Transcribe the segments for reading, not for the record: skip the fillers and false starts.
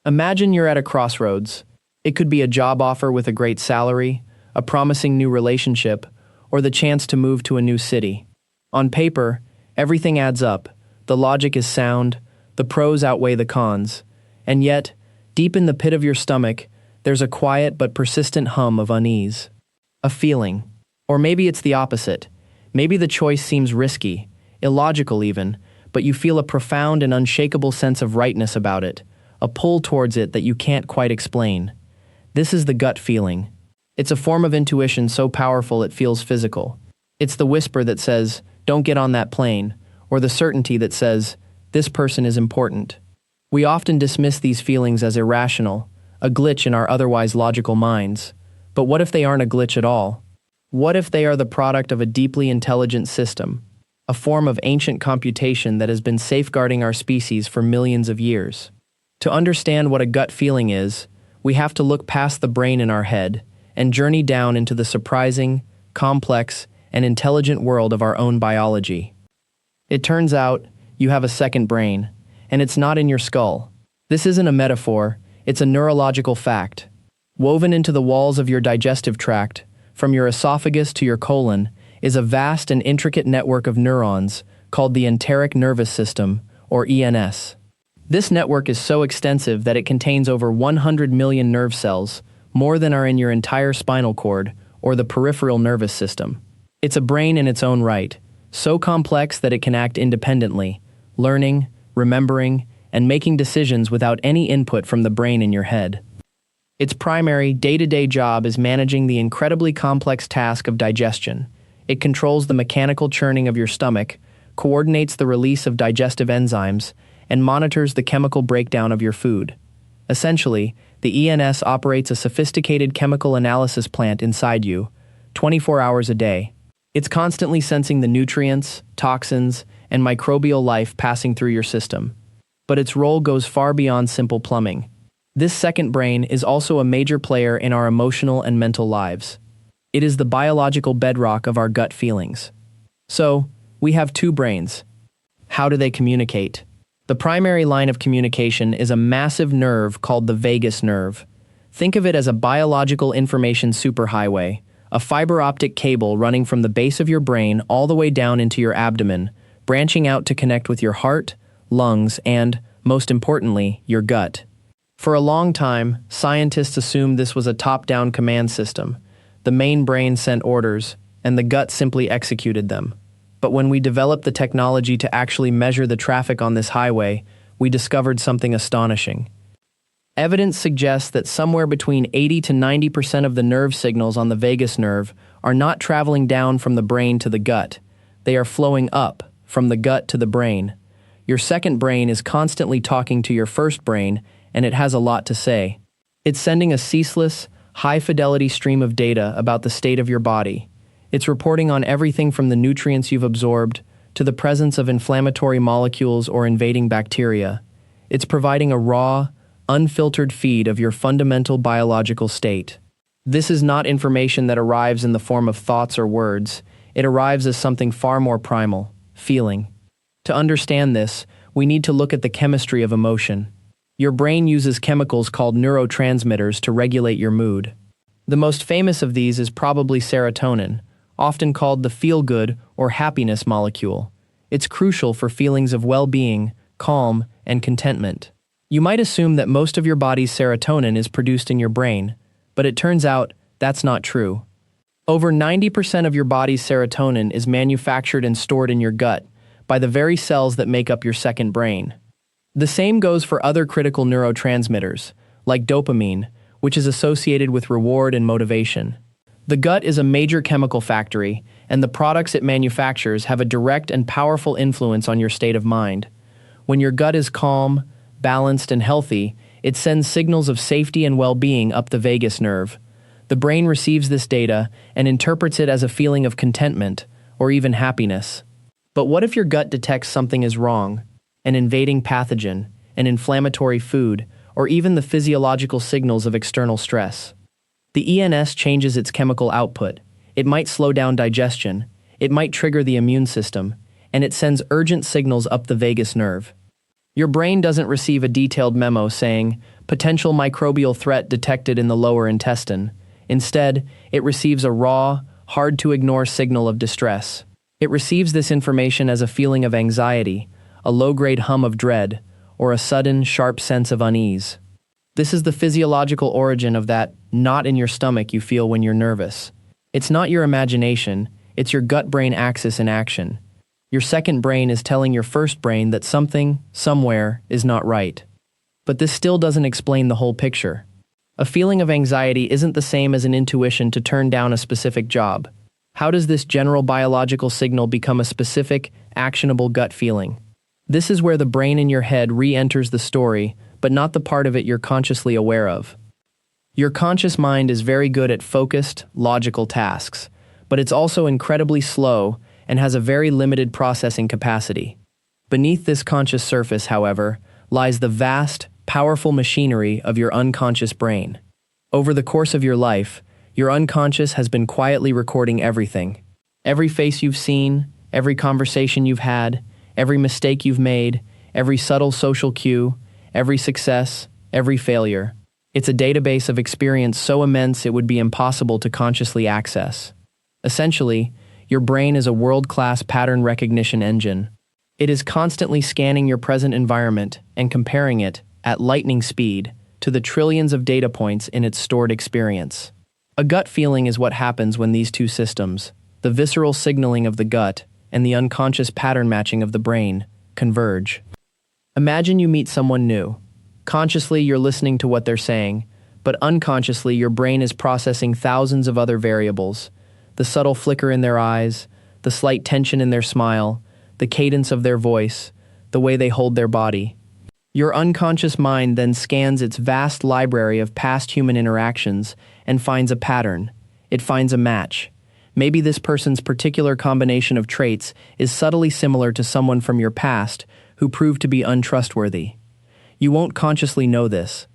Imagine you're at a crossroads. It could be a job offer with a great salary, a promising new relationship, or the chance to move to a new city. On paper, everything adds up. The logic is sound, the pros outweigh the cons. And yet, deep in the pit of your stomach, there's a quiet but persistent hum of unease. A feeling. Or maybe it's the opposite. Maybe the choice seems risky, illogical even, but you feel a profound and unshakable sense of rightness about it, a pull towards it that you can't quite explain. This is the gut feeling. It's a form of intuition so powerful it feels physical. It's the whisper that says, "Don't get on that plane," or the certainty that says, "This person is important." We often dismiss these feelings as irrational, a glitch in our otherwise logical minds. But what if they aren't a glitch at all? What if they are the product of a deeply intelligent system, a form of ancient computation that has been safeguarding our species for millions of years? To understand what a gut feeling is, we have to look past the brain in our head and journey down into the surprising, complex, and intelligent world of our own biology. It turns out, you have a second brain, and it's not in your skull. This isn't a metaphor, it's a neurological fact. Woven into the walls of your digestive tract, from your esophagus to your colon, is a vast and intricate network of neurons called the enteric nervous system, or ENS. This network is so extensive that it contains over 100 million nerve cells, more than are in your entire spinal cord, or the peripheral nervous system. It's a brain in its own right, so complex that it can act independently, learning, remembering, and making decisions without any input from the brain in your head. Its primary, day-to-day job is managing the incredibly complex task of digestion. It controls the mechanical churning of your stomach, coordinates the release of digestive enzymes, and monitors the chemical breakdown of your food. Essentially, the ENS operates a sophisticated chemical analysis plant inside you, 24 hours a day. It's constantly sensing the nutrients, toxins, and microbial life passing through your system. But its role goes far beyond simple plumbing. This second brain is also a major player in our emotional and mental lives. It is the biological bedrock of our gut feelings. So, we have two brains. How do they communicate? The primary line of communication is a massive nerve called the vagus nerve. Think of it as a biological information superhighway, a fiber optic cable running from the base of your brain all the way down into your abdomen, branching out to connect with your heart, lungs, and, most importantly, your gut. For a long time, scientists assumed this was a top-down command system. The main brain sent orders, and the gut simply executed them. But when we developed the technology to actually measure the traffic on this highway, we discovered something astonishing. Evidence suggests that somewhere between 80 to 90% of the nerve signals on the vagus nerve are not traveling down from the brain to the gut. They are flowing up, from the gut to the brain. Your second brain is constantly talking to your first brain, and it has a lot to say. It's sending a ceaseless, high-fidelity stream of data about the state of your body. It's reporting on everything from the nutrients you've absorbed to the presence of inflammatory molecules or invading bacteria. It's providing a raw, unfiltered feed of your fundamental biological state. This is not information that arrives in the form of thoughts or words. It arrives as something far more primal, feeling. To understand this, we need to look at the chemistry of emotion. Your brain uses chemicals called neurotransmitters to regulate your mood. The most famous of these is probably serotonin, often called the feel-good or happiness molecule. It's crucial for feelings of well-being, calm, and contentment. You might assume that most of your body's serotonin is produced in your brain, but it turns out that's not true. Over 90% of your body's serotonin is manufactured and stored in your gut by the very cells that make up your second brain. The same goes for other critical neurotransmitters, like dopamine, which is associated with reward and motivation. The gut is a major chemical factory, and the products it manufactures have a direct and powerful influence on your state of mind. When your gut is calm, balanced, and healthy, it sends signals of safety and well-being up the vagus nerve. The brain receives this data and interprets it as a feeling of contentment, or even happiness. But what if your gut detects something is wrong? An invading pathogen, an inflammatory food, or even the physiological signals of external stress. The ENS changes its chemical output. It might slow down digestion, it might trigger the immune system, and it sends urgent signals up the vagus nerve. Your brain doesn't receive a detailed memo saying, potential microbial threat detected in the lower intestine. Instead, it receives a raw, hard-to-ignore signal of distress. It receives this information as a feeling of anxiety, a low-grade hum of dread, or a sudden, sharp sense of unease. This is the physiological origin of that knot in your stomach you feel when you're nervous. It's not your imagination, it's your gut-brain axis in action. Your second brain is telling your first brain that something, somewhere, is not right. But this still doesn't explain the whole picture. A feeling of anxiety isn't the same as an intuition to turn down a specific job. How does this general biological signal become a specific, actionable gut feeling? This is where the brain in your head re-enters the story, but not the part of it you're consciously aware of. Your conscious mind is very good at focused, logical tasks, but it's also incredibly slow and has a very limited processing capacity. Beneath this conscious surface, however, lies the vast, powerful machinery of your unconscious brain. Over the course of your life, your unconscious has been quietly recording everything. Every face you've seen, every conversation you've had, every mistake you've made, every subtle social cue, every success, every failure. It's a database of experience so immense it would be impossible to consciously access. Essentially, your brain is a world-class pattern recognition engine. It is constantly scanning your present environment and comparing it, at lightning speed, to the trillions of data points in its stored experience. A gut feeling is what happens when these two systems, the visceral signaling of the gut and the unconscious pattern matching of the brain, converge. Imagine you meet someone new. Consciously, you're listening to what they're saying, but unconsciously, your brain is processing thousands of other variables. The subtle flicker in their eyes, the slight tension in their smile, the cadence of their voice, the way they hold their body. Your unconscious mind then scans its vast library of past human interactions and finds a pattern. It finds a match. Maybe this person's particular combination of traits is subtly similar to someone from your past who proved to be untrustworthy. You won't consciously know this.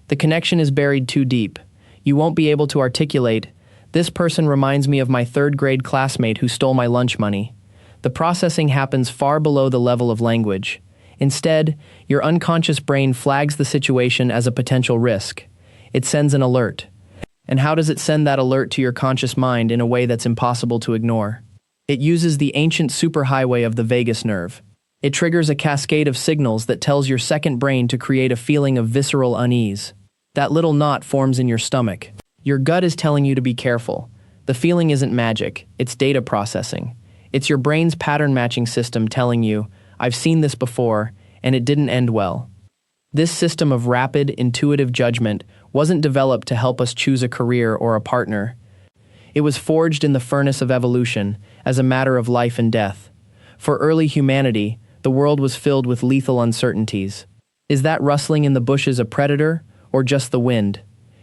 The connection is buried too deep. You won't be able to articulate, "This person reminds me of my third-grade classmate who stole my lunch money." The processing happens far below the level of language. Instead, your unconscious brain flags the situation as a potential risk. It sends an alert. And how does it send that alert to your conscious mind in a way that's impossible to ignore? It uses the ancient superhighway of the vagus nerve. It triggers a cascade of signals that tells your second brain to create a feeling of visceral unease. That little knot forms in your stomach. Your gut is telling you to be careful. The feeling isn't magic, it's data processing. It's your brain's pattern matching system telling you, "I've seen this before, and it didn't end well." This system of rapid, intuitive judgment wasn't developed to help us choose a career or a partner. It was forged in the furnace of evolution as a matter of life and death. For early humanity, the world was filled with lethal uncertainties. Is that rustling in the bushes a predator, or just the wind?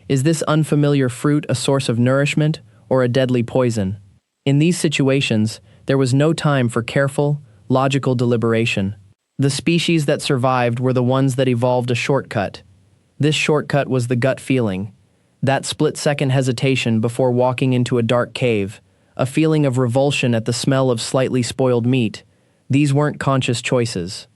Is this unfamiliar fruit a source of nourishment, or a deadly poison? In these situations, there was no time for careful, logical deliberation. The species that survived were the ones that evolved a shortcut. This shortcut was the gut feeling, that split-second hesitation before walking into a dark cave, a feeling of revulsion at the smell of slightly spoiled meat. These weren't conscious choices.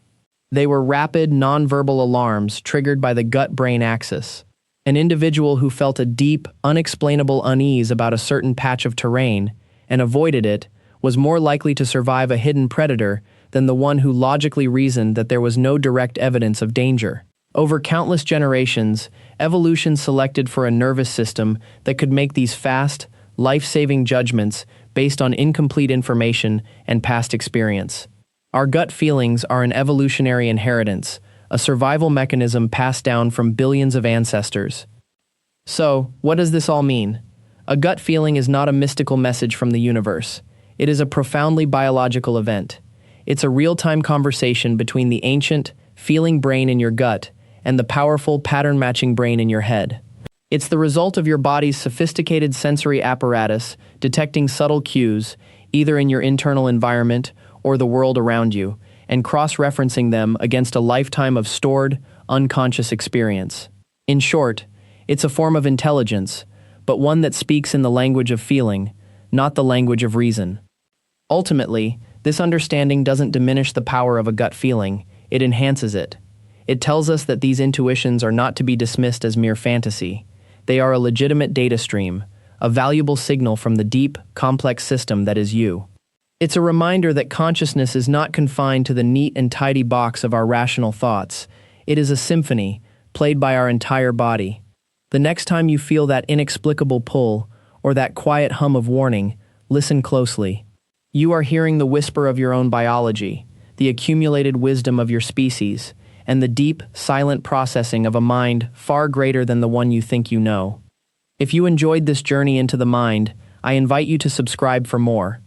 They were rapid, nonverbal alarms triggered by the gut-brain axis. An individual who felt a deep, unexplainable unease about a certain patch of terrain and avoided it was more likely to survive a hidden predator than the one who logically reasoned that there was no direct evidence of danger. Over countless generations, evolution selected for a nervous system that could make these fast, life-saving judgments based on incomplete information and past experience. Our gut feelings are an evolutionary inheritance, a survival mechanism passed down from billions of ancestors. So, what does this all mean? A gut feeling is not a mystical message from the universe. It is a profoundly biological event. It's a real-time conversation between the ancient, feeling brain in your gut and the powerful, pattern-matching brain in your head. It's the result of your body's sophisticated sensory apparatus detecting subtle cues, either in your internal environment or the world around you, and cross-referencing them against a lifetime of stored, unconscious experience. In short, it's a form of intelligence, but one that speaks in the language of feeling, not the language of reason. Ultimately, this understanding doesn't diminish the power of a gut feeling, it enhances it. It tells us that these intuitions are not to be dismissed as mere fantasy. They are a legitimate data stream, a valuable signal from the deep, complex system that is you. It's a reminder that consciousness is not confined to the neat and tidy box of our rational thoughts. It is a symphony, played by our entire body. The next time you feel that inexplicable pull, or that quiet hum of warning, listen closely. You are hearing the whisper of your own biology, the accumulated wisdom of your species, and the deep, silent processing of a mind far greater than the one you think you know. If you enjoyed this journey into the mind, I invite you to subscribe for more.